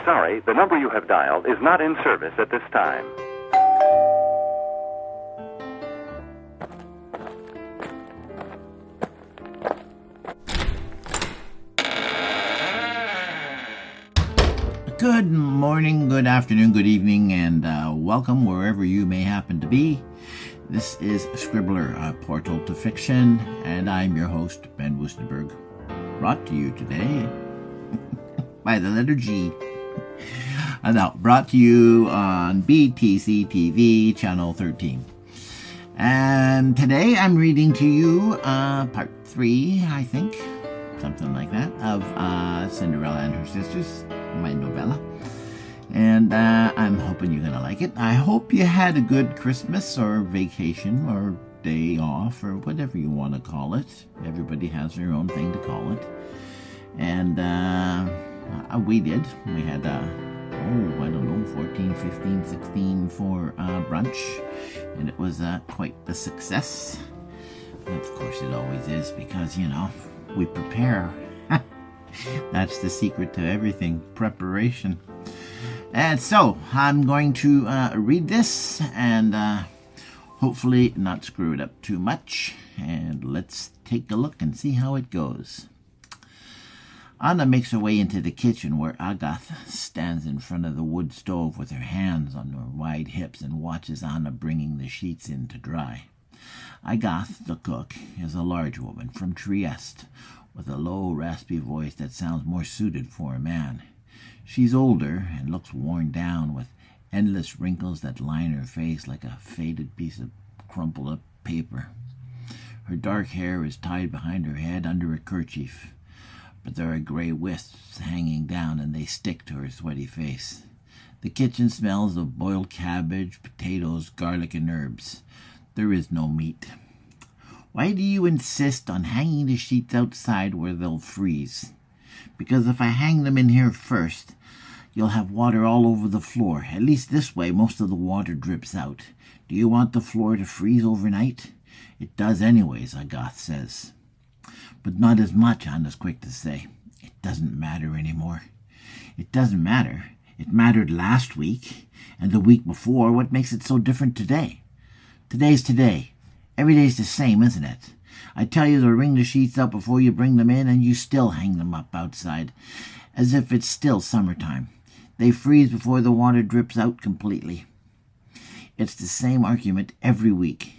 sorry, the number you have dialed is not in service at this time. Good morning, good afternoon, good evening, and welcome wherever you may happen to be. This is Scribbler, a portal to fiction, and I'm your host, Ben Wustenberg, brought to you today by the letter G. Now, brought to you on BTC-TV, channel 13. And today I'm reading to you part 3, I think, something like that, of Cinderella and Her Sisters, my novella. And I'm hoping you're going to like it. I hope you had a good Christmas or vacation or day off or whatever you want to call it. Everybody has their own thing to call it. And we did. We had, 14, 15, 16 for brunch. And it was quite a success. And of course it always is because, we prepare. That's the secret to everything, preparation. And so, I'm going to read this and hopefully not screw it up too much. And let's take a look and see how it goes. Anna makes her way into the kitchen where Agatha stands in front of the wood stove with her hands on her wide hips and watches Anna bringing the sheets in to dry. Agatha, the cook, is a large woman from Trieste with a low, raspy voice that sounds more suited for a man. She's older and looks worn down with endless wrinkles that line her face like a faded piece of crumpled up paper. Her dark hair is tied behind her head under a kerchief, but there are gray wisps hanging down and they stick to her sweaty face. The kitchen smells of boiled cabbage, potatoes, garlic, and herbs. There is no meat. Why do you insist on hanging the sheets outside where they'll freeze? Because if I hang them in here first, you'll have water all over the floor. At least this way, most of the water drips out. Do you want the floor to freeze overnight? It does anyways, Agatha says. But not as much, Anna's quick to say. It doesn't matter anymore. It doesn't matter. It mattered last week and the week before. What makes it so different today? Today's today. Every day's the same, isn't it? I tell you to wring the sheets up before you bring them in, and you still hang them up outside, as if it's still summertime. They freeze before the water drips out completely. It's the same argument every week.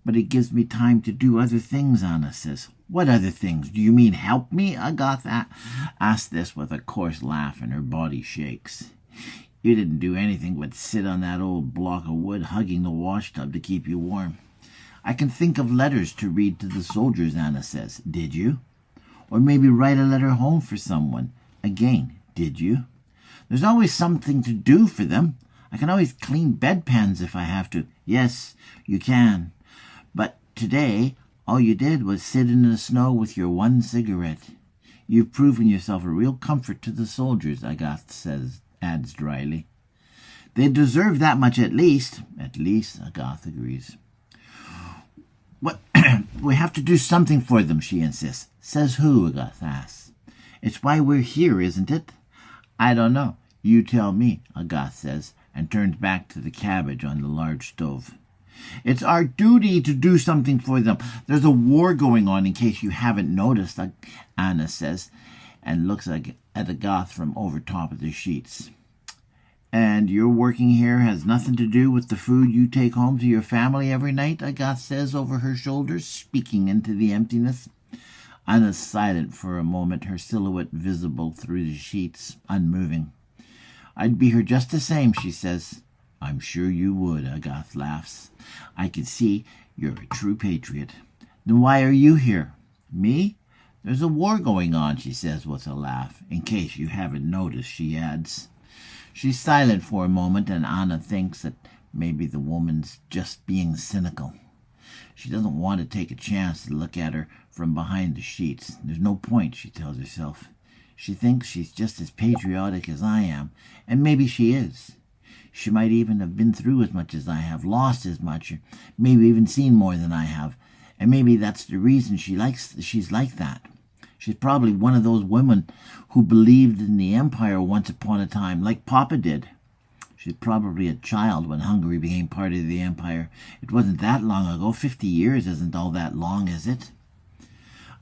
But it gives me time to do other things, Anna says. What other things? Do you mean help me? Agatha asked this with a coarse laugh, and her body shakes. You didn't do anything but sit on that old block of wood hugging the washtub to keep you warm. I can think of letters to read to the soldiers, Anna says. Did you? Or maybe write a letter home for someone. Again, did you? There's always something to do for them. I can always clean bedpans if I have to. Yes, you can. But today, all you did was sit in the snow with your one cigarette. You've proven yourself a real comfort to the soldiers, Agatha adds dryly. They deserve that much at least. At least, Agatha agrees. What? We have to do something for them, she insists. Says who? Agatha asks. It's why we're here, isn't it? I don't know. You tell me, Agatha says, and turns back to the cabbage on the large stove. It's our duty to do something for them. There's a war going on, in case you haven't noticed, Anna says, and looks at Agatha from over top of the sheets. And your working here has nothing to do with the food you take home to your family every night, Agatha says over her shoulders, speaking into the emptiness. Anna's silent for a moment, her silhouette visible through the sheets, unmoving. I'd be here just the same, she says. I'm sure you would, Agatha laughs. I can see you're a true patriot. Then why are you here? Me? There's a war going on, she says with a laugh. In case you haven't noticed, she adds. She's silent for a moment, and Anna thinks that maybe the woman's just being cynical. She doesn't want to take a chance to look at her from behind the sheets. There's no point, she tells herself. She thinks she's just as patriotic as I am, and maybe she is. She might even have been through as much as I have, lost as much, or maybe even seen more than I have, and maybe that's the reason she's like that. She's probably one of those women who believed in the empire once upon a time, like Papa did. She's probably a child when Hungary became part of the empire. It wasn't that long ago. 50 years isn't all that long, is it?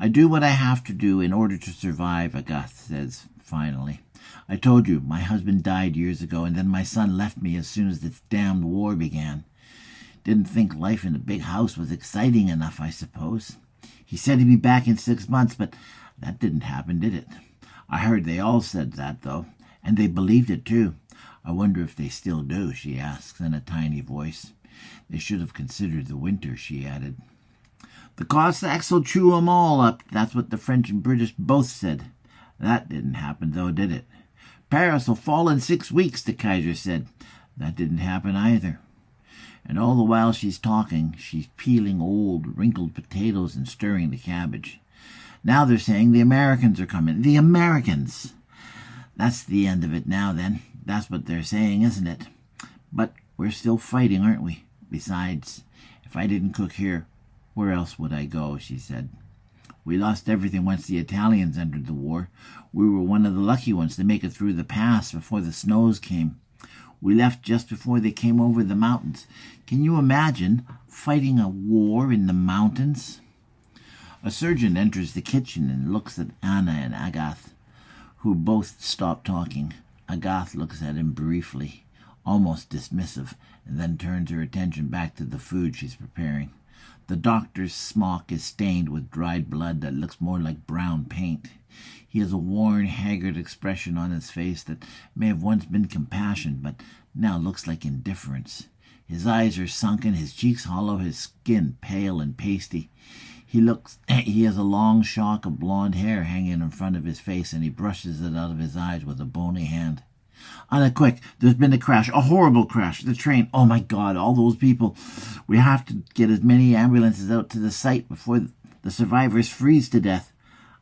I do what I have to do in order to survive, Agath says finally. I told you, my husband died years ago, and then my son left me as soon as this damned war began. Didn't think life in a big house was exciting enough, I suppose. He said he'd be back in 6 months, but that didn't happen, did it? I heard they all said that, though, and they believed it, too. I wonder if they still do, she asks in a tiny voice. They should have considered the winter, she added. The Cossacks will chew 'em all up. That's what the French and British both said. That didn't happen, though, did it? Paris will fall in 6 weeks, the Kaiser said. That didn't happen either. And all the while she's talking, she's peeling old, wrinkled potatoes and stirring the cabbage. Now they're saying the Americans are coming. The Americans! That's the end of it now, then. That's what they're saying, isn't it? But we're still fighting, aren't we? Besides, if I didn't cook here, where else would I go, she said. We lost everything once the Italians entered the war. We were one of the lucky ones to make it through the pass before the snows came. We left just before they came over the mountains. Can you imagine fighting a war in the mountains? A surgeon enters the kitchen and looks at Anna and Agath, who both stop talking. Agath looks at him briefly, almost dismissive, and then turns her attention back to the food she's preparing. The doctor's smock is stained with dried blood that looks more like brown paint. He has a worn, haggard expression on his face that may have once been compassion, but now looks like indifference. His eyes are sunken, his cheeks hollow, his skin pale and pasty. He has a long shock of blonde hair hanging in front of his face, and he brushes it out of his eyes with a bony hand. Anna, quick, there's been a crash, a horrible crash. The train, oh my God, all those people. We have to get as many ambulances out to the site before the survivors freeze to death.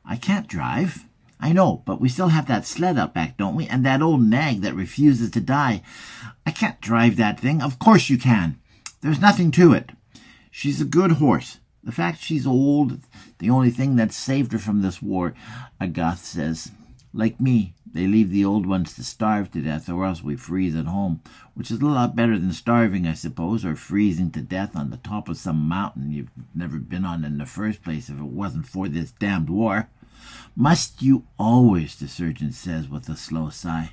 I can't drive. I know, but we still have that sled out back, don't we? And that old nag that refuses to die. I can't drive that thing. Of course you can. There's nothing to it. She's a good horse. The fact she's old, the only thing that saved her from this war, Agath says. Like me, they leave the old ones to starve to death, or else we freeze at home, which is a lot better than starving, I suppose, or freezing to death on the top of some mountain you've never been on in the first place if it wasn't for this damned war. Must you always, the surgeon says with a slow sigh.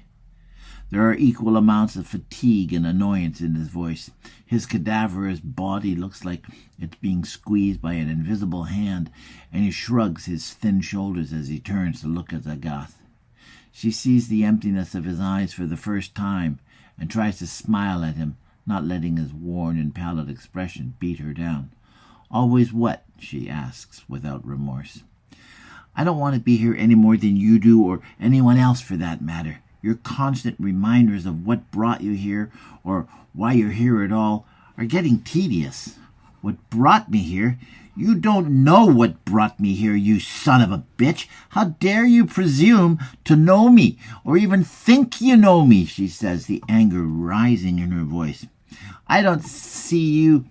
There are equal amounts of fatigue and annoyance in his voice. His cadaverous body looks like it's being squeezed by an invisible hand, and he shrugs his thin shoulders as he turns to look at Agath. She sees the emptiness of his eyes for the first time and tries to smile at him, not letting his worn and pallid expression beat her down. Always what? She asks without remorse. I don't want to be here any more than you do, or anyone else for that matter. Your constant reminders of what brought you here, or why you're here at all, are getting tedious. What brought me here? You don't know what brought me here, you son of a bitch. How dare you presume to know me, or even think you know me, she says, the anger rising in her voice. I don't see you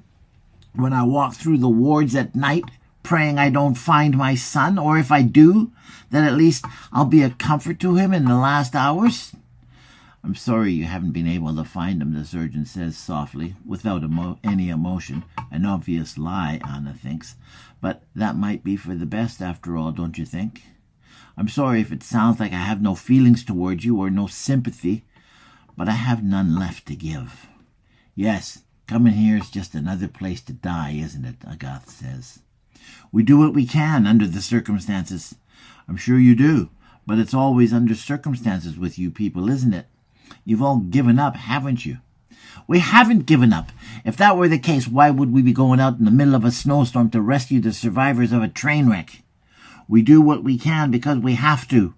when I walk through the wards at night, praying I don't find my son, or if I do, that at least I'll be a comfort to him in the last hours. I'm sorry you haven't been able to find him, the surgeon says softly, without any emotion. An obvious lie, Anna thinks. But that might be for the best after all, don't you think? I'm sorry if it sounds like I have no feelings towards you or no sympathy, but I have none left to give. Yes, coming here is just another place to die, isn't it? Agath says. We do what we can under the circumstances. I'm sure you do, but it's always under circumstances with you people, isn't it? You've all given up, haven't you? We haven't given up. If that were the case, why would we be going out in the middle of a snowstorm to rescue the survivors of a train wreck? We do what we can because we have to.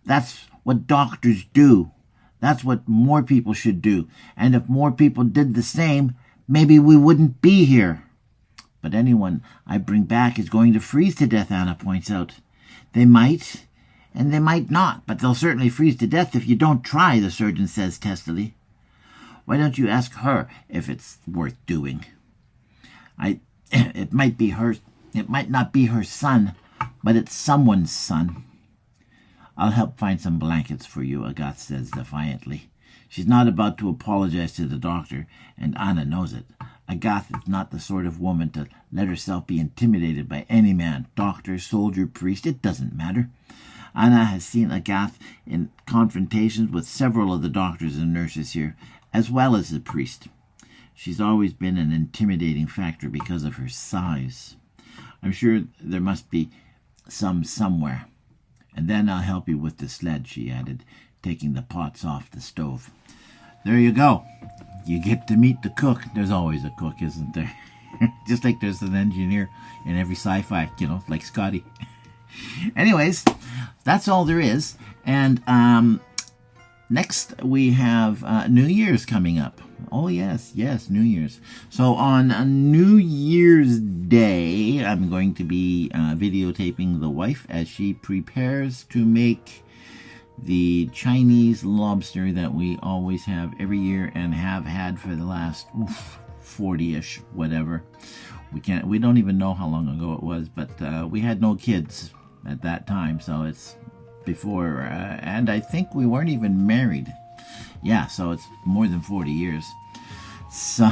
That's what doctors do. That's what more people should do. And if more people did the same, maybe we wouldn't be here. But anyone I bring back is going to freeze to death, Anna points out. They might, and they might not, but they'll certainly freeze to death if you don't try, the surgeon says testily. Why don't you ask her if it's worth doing? It might not be her son, but it's someone's son. I'll help find some blankets for you, Agathe says defiantly. She's not about to apologize to the doctor, and Anna knows it. Agathe is not the sort of woman to let herself be intimidated by any man, doctor, soldier, priest, it doesn't matter. Anna has seen Agathe in confrontations with several of the doctors and nurses here, as well as the priest. She's always been an intimidating factor because of her size. I'm sure there must be some somewhere. And then I'll help you with the sled, she added, taking the pots off the stove. There you go. You get to meet the cook. There's always a cook, isn't there? Just like there's an engineer in every sci-fi, like Scotty. Anyways, that's all there is. And next we have New Year's coming up. Oh, yes, New Year's. So on New Year's Day, I'm going to be videotaping the wife as she prepares to make the Chinese lobster that we always have every year and have had for the last 40-ish, whatever. We don't even know how long ago it was, but we had no kids at that time, so it's before, and I think we weren't even married. Yeah, so it's more than 40 years. So,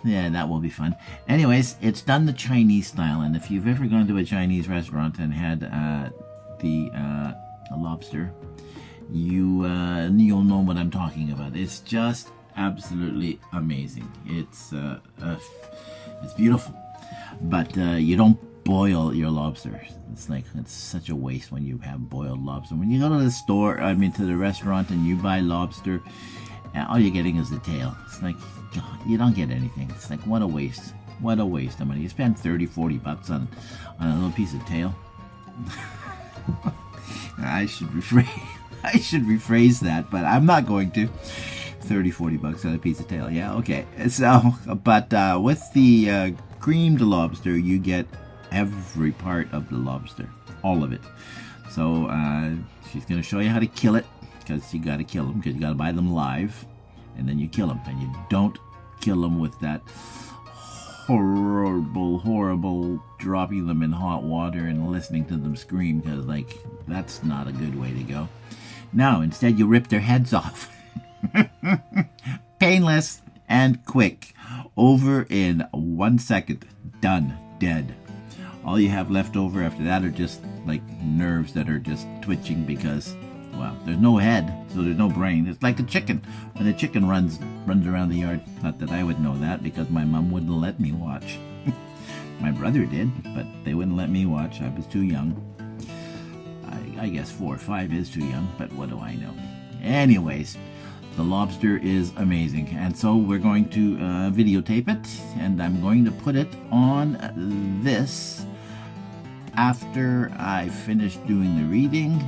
yeah, that will be fun. Anyways, it's done the Chinese style, and if you've ever gone to a Chinese restaurant and had the lobster, you'll know what I'm talking about. It's just absolutely amazing. It's beautiful, but you don't boil your lobster. It's such a waste when you have boiled lobster. When you go to the store, to the restaurant, and you buy lobster, all you're getting is the tail. It's like, God, you don't get anything. It's like, what a waste. What a waste of money. You spend $30-40 on a little piece of tail. I should rephrase that, but I'm not going to. $30-40 on a piece of tail. Yeah, okay. So, but with the creamed lobster, you get every part of the lobster, all of it. So she's going to show you how to kill it, because you got to kill them, because you got to buy them live, and then you kill them, and you don't kill them with that horrible dropping them in hot water and listening to them scream, because that's not a good way to go. No, instead you rip their heads off. Painless and quick, over in 1 second, done, dead. All you have left over after that are just nerves that are just twitching because, well, there's no head, so there's no brain. It's like a chicken. When a chicken runs around the yard, not that I would know that because my mom wouldn't let me watch. My brother did, but they wouldn't let me watch. I was too young. I guess 4 or 5 is too young, but what do I know? Anyways, the lobster is amazing, and so we're going to videotape it, and I'm going to put it on this after I finish doing the reading,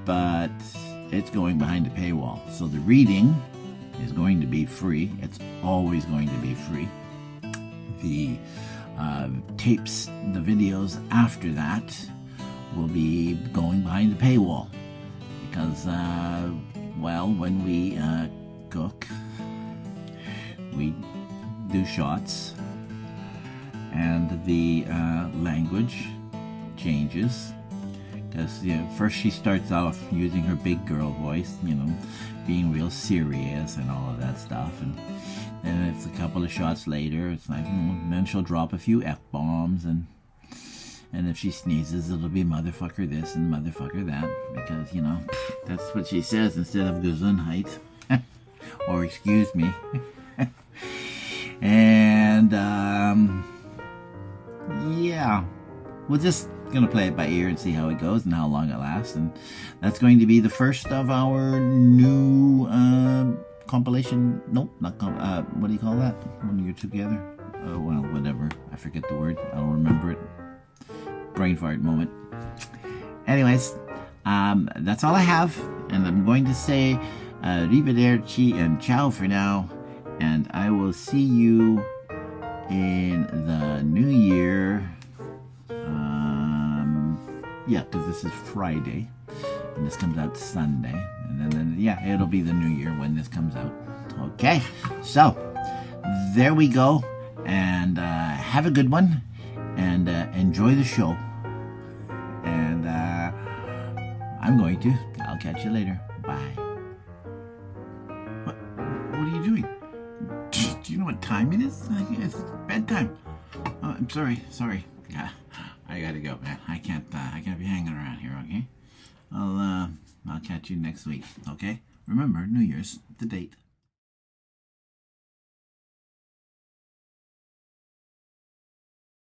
but it's going behind a paywall. So the reading is going to be free. It's always going to be free. The tapes, the videos after that will be going behind the paywall because, well, when we cook, we do shots, and the language changes because first she starts off using her big girl voice, being real serious and all of that stuff, and then it's a couple of shots later, it's like, then she'll drop a few F-bombs, and if she sneezes, it'll be motherfucker this and motherfucker that, because, that's what she says instead of Gesundheit, or excuse me. And, yeah, we're just going to play it by ear and see how it goes and how long it lasts, and that's going to be the first of our new, compilation, nope, not what do you call that, when you're together? Well, whatever, I forget the word, I'll remember it. Brain fart moment. Anyways, that's all I have, and I'm going to say arrivederci and ciao for now, and I will see you in the new year. Yeah, because this is Friday, and this comes out Sunday, and then yeah, it'll be the new year when this comes out. Okay, so there we go, and have a good one, and enjoy the show. I'm going to. I'll catch you later. Bye. What are you doing? Do you know what time it is? It's bedtime. Oh, I'm sorry. Yeah, I gotta go, man. I can't be hanging around here, okay? I'll catch you next week, okay? Remember, New Year's, the date.